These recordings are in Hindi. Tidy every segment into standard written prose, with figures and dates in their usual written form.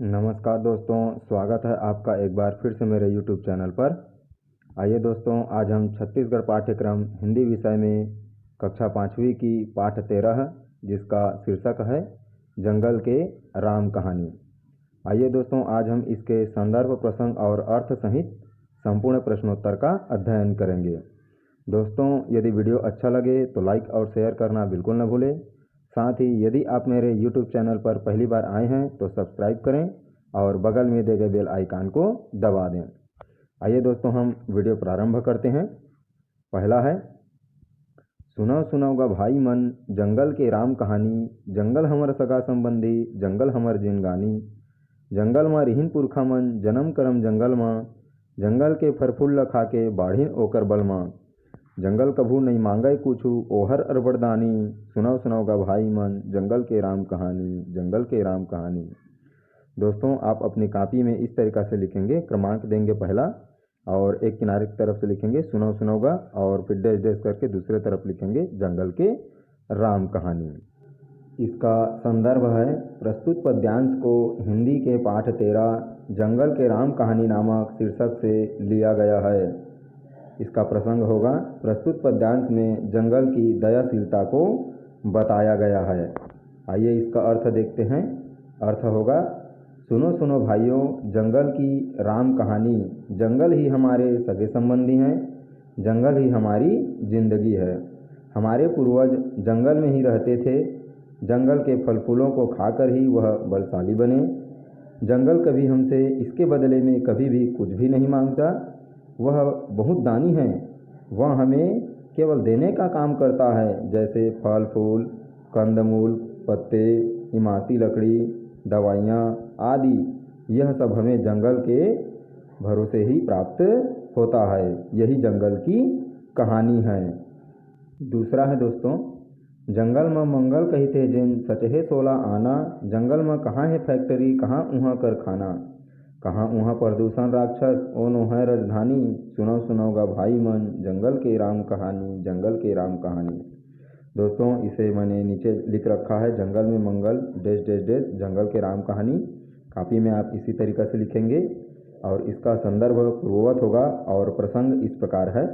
नमस्कार दोस्तों, स्वागत है आपका एक बार फिर से मेरे YouTube चैनल पर। आइए दोस्तों, आज हम छत्तीसगढ़ पाठ्यक्रम हिंदी विषय में कक्षा 5वीं की पाठ 13 जिसका शीर्षक है जंगल के राम कहानी। आइए दोस्तों, आज हम इसके संदर्भ, प्रसंग और अर्थ सहित संपूर्ण प्रश्नोत्तर का अध्ययन करेंगे। दोस्तों, यदि वीडियो अच्छा लगे तो लाइक और शेयर करना बिल्कुल न भूलें। साथ ही यदि आप मेरे YouTube चैनल पर पहली बार आए हैं तो सब्सक्राइब करें और बगल में दिए गए बेल आइकन को दबा दें। आइए दोस्तों, हम वीडियो प्रारंभ करते हैं। पहला है, सुनो सुनोगा भाई मन जंगल के राम कहानी। जंगल हमर सगा संबंधी, जंगल हमर जिनगानी। जंगल में रिहिन पुरखा मन, जन्म करम जंगल में। जंगल के फरफूल ल खाके बाढ़िन ओकर बल में। जंगल कभू नहीं मांगे कुछू, ओहर अरबड़दानी। सुनो सुनोगा भाई मन जंगल के राम कहानी, जंगल के राम कहानी। दोस्तों, आप अपनी कॉपी में इस तरीक़ा से लिखेंगे, क्रमांक देंगे पहला और एक किनारे की तरफ से लिखेंगे सुनो सुनोगा और फिर डैश डैश करके दूसरे तरफ लिखेंगे जंगल के राम कहानी। इसका संदर्भ है, प्रस्तुत पद्यांश को हिंदी के पाठ 13 जंगल के राम कहानी नामक शीर्षक से लिया गया है। इसका प्रसंग होगा, प्रस्तुत पद्यांश में जंगल की दयाशीलता को बताया गया है। आइए इसका अर्थ देखते हैं। अर्थ होगा, सुनो सुनो भाइयों जंगल की राम कहानी। जंगल ही हमारे सगे संबंधी हैं, जंगल ही हमारी जिंदगी है। हमारे पूर्वज जंगल में ही रहते थे। जंगल के फल फूलों को खाकर ही वह बलशाली बने। जंगल कभी हमसे इसके बदले में कभी भी कुछ भी नहीं मांगता। वह बहुत दानी है। वह हमें केवल देने का काम करता है, जैसे फल फूल, कंदमूल, पत्ते, इमारती लकड़ी, दवाइयाँ आदि। यह सब हमें जंगल के भरोसे ही प्राप्त होता है। यही जंगल की कहानी है। दूसरा है दोस्तों, जंगल में मंगल कहते जिन, सचहे सोला आना। जंगल में कहाँ है फैक्ट्री, कहाँ उहाँ कारखाना। कहाँ उहाँ प्रदूषण राक्षस, ओ नो है राजधानी। सुनो सुनोगा भाई मन जंगल के राम कहानी, जंगल के राम कहानी। दोस्तों, इसे मैंने नीचे लिख रखा है, जंगल में मंगल डैश डैश डैश जंगल के राम कहानी। कॉपी में आप इसी तरीक़ा से लिखेंगे और इसका संदर्भ पूर्ववत होगा और प्रसंग इस प्रकार है।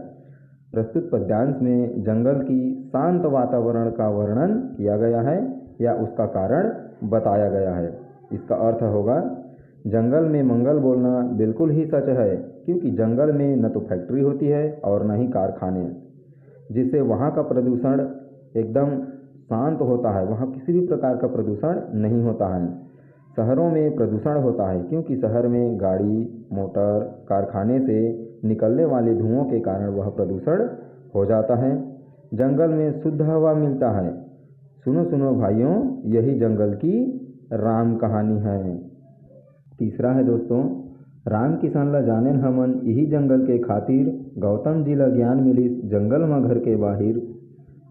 प्रस्तुत पद्यांश में जंगल की शांत वातावरण का वर्णन किया गया है या उसका कारण बताया गया है। इसका अर्थ होगा, जंगल में मंगल बोलना बिल्कुल ही सच है, क्योंकि जंगल में न तो फैक्ट्री होती है और न ही कारखाने, जिससे वहाँ का प्रदूषण एकदम शांत होता है। वहाँ किसी भी प्रकार का प्रदूषण नहीं होता है। शहरों में प्रदूषण होता है, क्योंकि शहर में गाड़ी मोटर कारखाने से निकलने वाले धुओं के कारण वह प्रदूषण हो जाता है। जंगल में शुद्ध हवा मिलता है। सुनो सुनो भाइयों, यही जंगल की राम कहानी है। तीसरा है दोस्तों, राम किसान ला जानेन हमन, यही जंगल के खातिर। गौतम जी ला ज्ञान मिलिस जंगल में घर के बाहिर।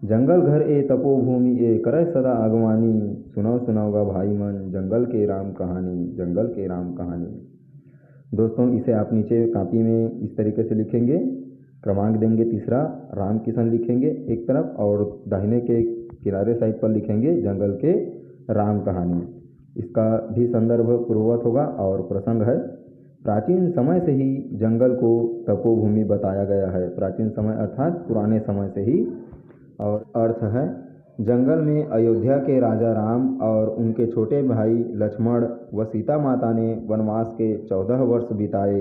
जंगल घर ए तपोभूमि ए करे सदा अगवानी। सुनो सुनोगा भाई मन जंगल के राम कहानी, जंगल के राम कहानी। दोस्तों, इसे आप नीचे कॉपी में इस तरीके से लिखेंगे, क्रमांक देंगे तीसरा, राम किसान लिखेंगे एक तरफ और दाहिने के किनारे साइड पर लिखेंगे जंगल के राम कहानी। इसका भी संदर्भ पूर्ववत होगा और प्रसंग है, प्राचीन समय से ही जंगल को तपोभूमि बताया गया है। प्राचीन समय अर्थात पुराने समय से ही। और अर्थ है, जंगल में अयोध्या के राजा राम और उनके छोटे भाई लक्ष्मण व सीता माता ने वनवास के 14 वर्ष बिताए।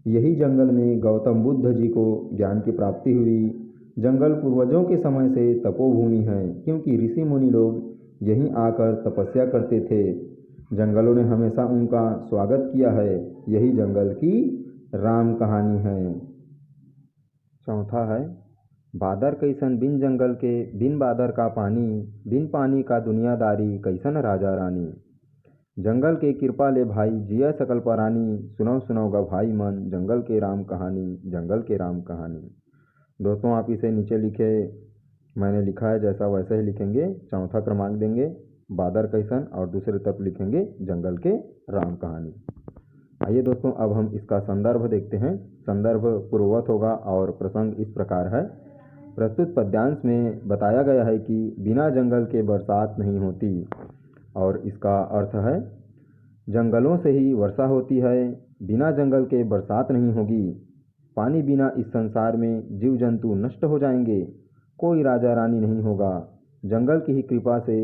यही जंगल में गौतम बुद्ध जी को ज्ञान की प्राप्ति हुई। जंगल पूर्वजों के समय से तपोभूमि है, क्योंकि ऋषि मुनि लोग यहीं आकर तपस्या करते थे। जंगलों ने हमेशा उनका स्वागत किया है। यही जंगल की राम कहानी है। चौथा है, बादर कैसन बिन जंगल के, बिन बादर का पानी। बिन पानी का दुनियादारी, कैसन राजा रानी। जंगल के कृपा ले भाई जिया सकल प्राणी। सुनो सुनोगा भाई मन जंगल के राम कहानी, जंगल के राम कहानी। दोस्तों, आप इसे नीचे लिखे, मैंने लिखा है जैसा वैसे ही लिखेंगे। चौथा क्रमांक देंगे बादर कैसन और दूसरे तरफ लिखेंगे जंगल के राम कहानी। आइए दोस्तों, अब हम इसका संदर्भ देखते हैं। संदर्भ पूर्ववत होगा और प्रसंग इस प्रकार है, प्रस्तुत पद्यांश में बताया गया है कि बिना जंगल के बरसात नहीं होती। और इसका अर्थ है, जंगलों से ही वर्षा होती है, बिना जंगल के बरसात नहीं होगी। पानी बिना इस संसार में जीव जंतु नष्ट हो जाएंगे, कोई राजा रानी नहीं होगा। जंगल की ही कृपा से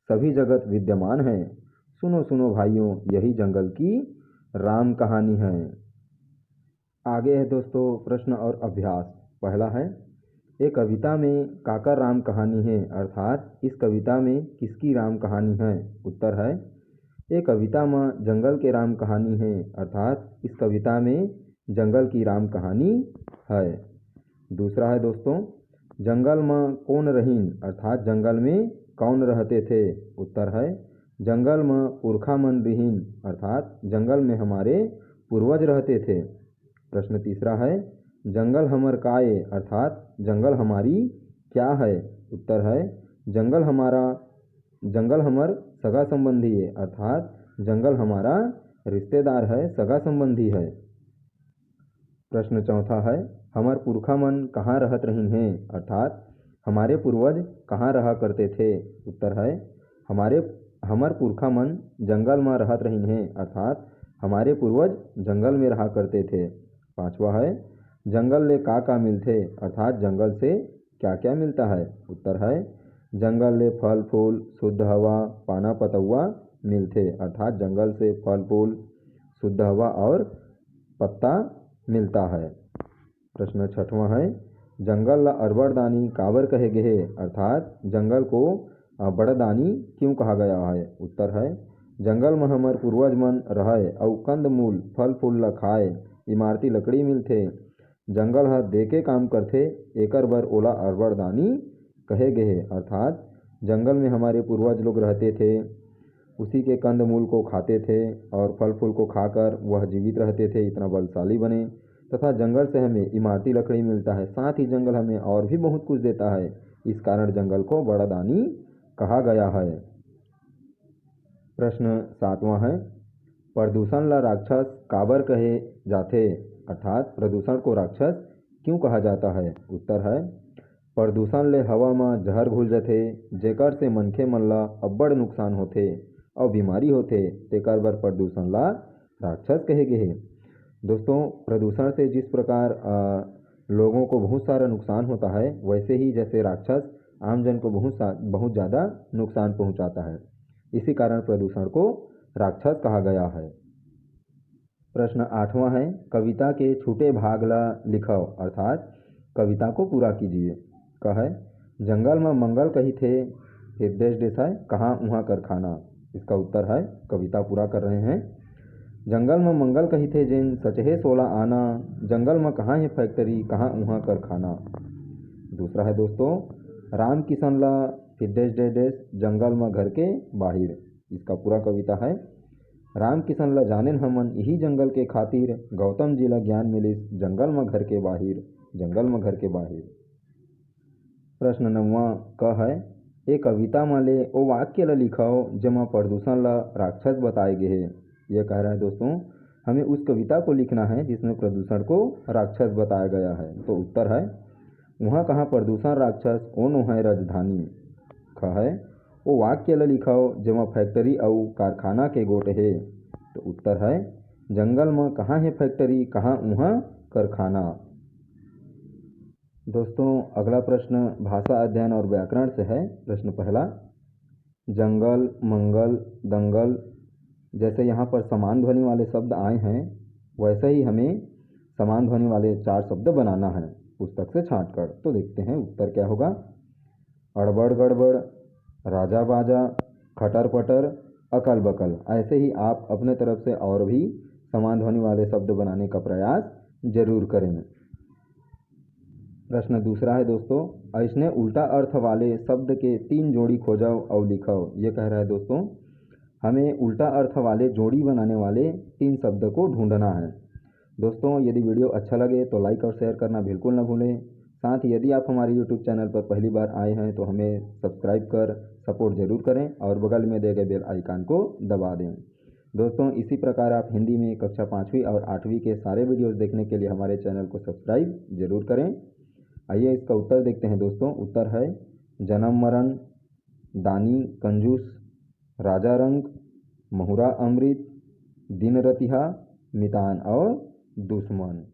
सभी जगत विद्यमान है। सुनो सुनो भाइयों, यही जंगल की राम कहानी है। आगे है दोस्तों प्रश्न और अभ्यास। पहला है, एक कविता में काकर राम कहानी है, अर्थात इस कविता में किसकी राम कहानी है। उत्तर है, एक कविता में जंगल के राम कहानी है, अर्थात इस कविता में जंगल की राम कहानी है। दूसरा है दोस्तों, जंगल में कौन रहीन, अर्थात जंगल में कौन रहते थे। उत्तर है, जंगल में पुरखा मन रहीन, अर्थात जंगल में हमारे पूर्वज रहते थे। प्रश्न तीसरा है, जंगल हमर काये, अर्थात जंगल हमारी क्या है। उत्तर है, जंगल हमर सगा संबंधी है, अर्थात जंगल हमारा रिश्तेदार है, सगा संबंधी है। प्रश्न चौथा है, हमर पुरखा मन कहाँ रहत रहीन हैं, अर्थात हमारे पूर्वज कहाँ रहा करते थे। उत्तर है, हमर पुरखा मन जंगल में रहत रहीन हैं, अर्थात हमारे पूर्वज जंगल में रहा करते थे। पांचवा है, जंगल ले का मिलथे, अर्थात जंगल से क्या क्या मिलता है। उत्तर है, जंगल ले फल फूल, शुद्ध हवा, पाना पतौआ मिलथे, अर्थात जंगल से फल फूल, शुद्ध हवा और पत्ता मिलता है। प्रश्न छठवां है, जंगल ला अरबड़दानी काबर कहे गे, अर्थात जंगल को बड़दानी क्यों कहा गया है। उत्तर है, जंगल में हमर पूर्वज मन रहे और कंद मूल फल फूल ला खाए, इमारती लकड़ी मिलथे। जंगल ह देके काम करथे, एकर बर ओला अरबड़दानी कहे गे है, अर्थात जंगल में हमारे पूर्वज लोग रहते थे, उसी के कंद मूल को खाते थे और फल फूल को खाकर वह जीवित रहते थे, इतना बलशाली बने। तथा जंगल से हमें इमारती लकड़ी मिलता है, साथ ही जंगल हमें और भी बहुत कुछ देता है, इस कारण जंगल को बड़दानी कहा गया है। प्रश्न सातवां है, प्रदूषण ला राक्षस काबर कहे जाथे, अर्थात प्रदूषण को राक्षस क्यों कहा जाता है। उत्तर है, प्रदूषण ले हवा में जहर घुल जाथे, जेकर से मनखे मन ला अब्बड़ नुकसान होथे और बीमारी होथे, तेकर बर प्रदूषण ला राक्षस कहे गे हे। दोस्तों, प्रदूषण से जिस प्रकार लोगों को बहुत सारा नुकसान होता है, वैसे ही जैसे राक्षस आमजन को बहुत ज़्यादा नुकसान पहुंचाता है, इसी कारण प्रदूषण को राक्षस कहा गया है। प्रश्न आठवां है, कविता के छूटे भाग ला लिखो, अर्थात कविता को पूरा कीजिए। कहे, जंगल में मंगल कही थे, फिर देश देसाई कहाँ उहाँ कर खाना। इसका उत्तर है, कविता पूरा कर रहे हैं। जंगल में मंगल कही थे जिन सचहे 16 आना, जंगल में कहाँ है फैक्ट्री कहाँ उहाँ कर खाना। दूसरा है दोस्तों, राम किशन ला फिर देश जंगल में घर के बाहिर। इसका पूरा कविता है, राम किशन ला जानेन हमन यही जंगल के खातिर, गौतम जी ला ज्ञान मिलिस जंगल में घर के बाहिर, जंगल में घर के बाहिर। प्रश्न नौवां क है, ए कविता में ले ओ वाक्य ला लिखाओ जेमा प्रदूषण ला राक्षस बताए गे है। यह कह रहा है दोस्तों, हमें उस कविता को लिखना है जिसमें प्रदूषण को राक्षस बताया गया है। तो उत्तर है, वहाँ कहाँ प्रदूषण राक्षस ओनो है राजधानी। ख है, वो वाक्य ला लिखाओ जेमा फैक्ट्री और कारखाना के गोट है। तो उत्तर है, जंगल में कहाँ है फैक्ट्री कहाँ उहाँ कारखाना। दोस्तों, अगला प्रश्न भाषा अध्ययन और व्याकरण से है। प्रश्न पहला, जंगल, मंगल, दंगल जैसे यहाँ पर समान ध्वनि वाले शब्द आए हैं, वैसे ही हमें समान ध्वनि वाले 4 शब्द बनाना है पुस्तक से छांटकर। तो देखते हैं उत्तर क्या होगा। अड़बड़ गड़बड़, राजा बाजा, खटर पटर, अकल बकल। ऐसे ही आप अपने तरफ से और भी समान ध्वनि वाले शब्द बनाने का प्रयास जरूर करें। प्रश्न दूसरा है दोस्तों, ऐसने उल्टा अर्थ वाले शब्द के 3 जोड़ी खोजाओ और लिखाओ। ये कह रहा है दोस्तों, हमें उल्टा अर्थ वाले जोड़ी बनाने वाले 3 शब्द को ढूंढना है। दोस्तों, यदि वीडियो अच्छा लगे तो लाइक और शेयर करना बिल्कुल ना भूलें। साथ ही यदि आप हमारे यूट्यूब चैनल पर पहली बार आए हैं तो हमें सब्सक्राइब कर सपोर्ट जरूर करें और बगल में दिए गए बेल आइकन को दबा दें। दोस्तों, इसी प्रकार आप हिंदी में कक्षा 5वीं और 8वीं के सारे वीडियोज़ देखने के लिए हमारे चैनल को सब्सक्राइब जरूर करें। आइए इसका उत्तर देखते हैं दोस्तों। उत्तर है, जन्म मरण, दानी कंजूस, राजा रंग, महुरा अमृत, दिन रतिहा, मितान और दुश्मन।